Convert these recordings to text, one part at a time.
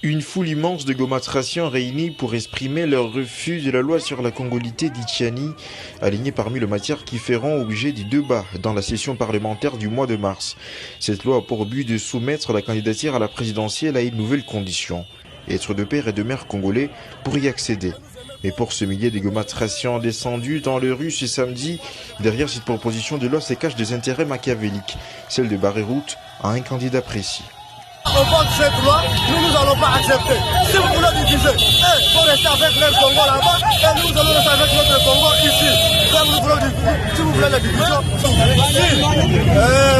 Une foule immense de gomatraciens réunis pour exprimer leur refus de la loi sur la congolité d'Itchiani, alignée parmi les matières qui feront objet du débat dans la session parlementaire du mois de mars. Cette loi a pour but de soumettre la candidature à la présidentielle à une nouvelle condition, être de père et de mère congolais pour y accéder. Mais pour ce millier de gomatraciens descendus dans les rues ce samedi, derrière cette proposition de loi se cachent des intérêts machiavéliques, celle de barrer route à un candidat précis. On vote cette loi, nous allons pas accepter. Si vous voulez diviser, il faut rester avec le Congo là-bas et nous allons rester avec notre Congo ici. Si vous voulez la division, si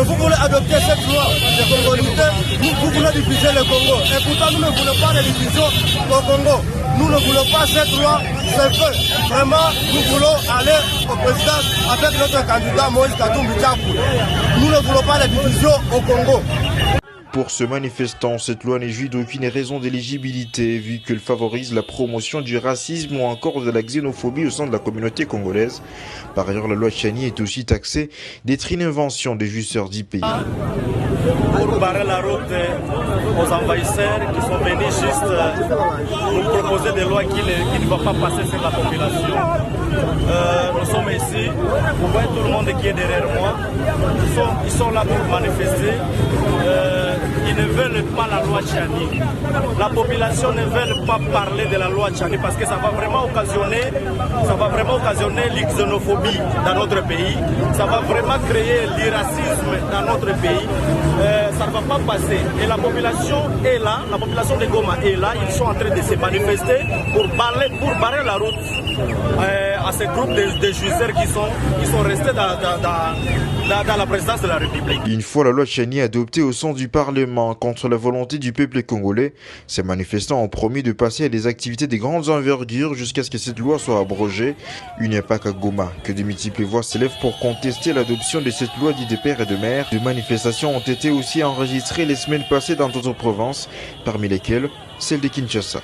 vous voulez adopter cette loi de congolité, vous voulez diviser le Congo. Et pourtant nous ne voulons pas la division au Congo. Nous ne voulons pas cette loi, c'est fait. Vraiment, nous voulons aller au président avec notre candidat Moïse Katumbi Tshako. Nous ne voulons pas la division au Congo. Pour ce manifestant, cette loi n'est jouie d'aucune raison d'éligibilité, vu qu'elle favorise la promotion du racisme ou encore de la xénophobie au sein de la communauté congolaise. Par ailleurs, la loi Tchiani est aussi taxée d'être une invention des jouisseurs du pays. Pour barrer la route aux envahisseurs qui sont venus juste nous proposer des lois qui ne vont pas passer sur la population. Nous sommes ici, vous voyez tout le monde qui est derrière moi, ils sont là pour manifester. Ils ne veulent pas la loi Tchiani. La population ne veut pas parler de la loi Tchiani parce que ça va vraiment occasionner l'exxénophobie dans notre pays. Ça va vraiment créer l'iracisme dans notre pays. Ça ne va pas passer. Et la population est là, la population de Goma est là. Ils sont en train de se manifester pour barrer la route à ces groupes de jouisseurs qui sont restés dans la présidence de la République. Une fois la loi Tchiani adoptée au sein du Parlement contre la volonté du peuple congolais, ces manifestants ont promis de passer à des activités de grandes envergures jusqu'à ce que cette loi soit abrogée. Il n'y a pas qu'à Goma que de multiples voix s'élèvent pour contester l'adoption de cette loi dite de père et de mère. Des manifestations ont été aussi enregistrées les semaines passées dans d'autres provinces, parmi lesquelles celle de Kinshasa.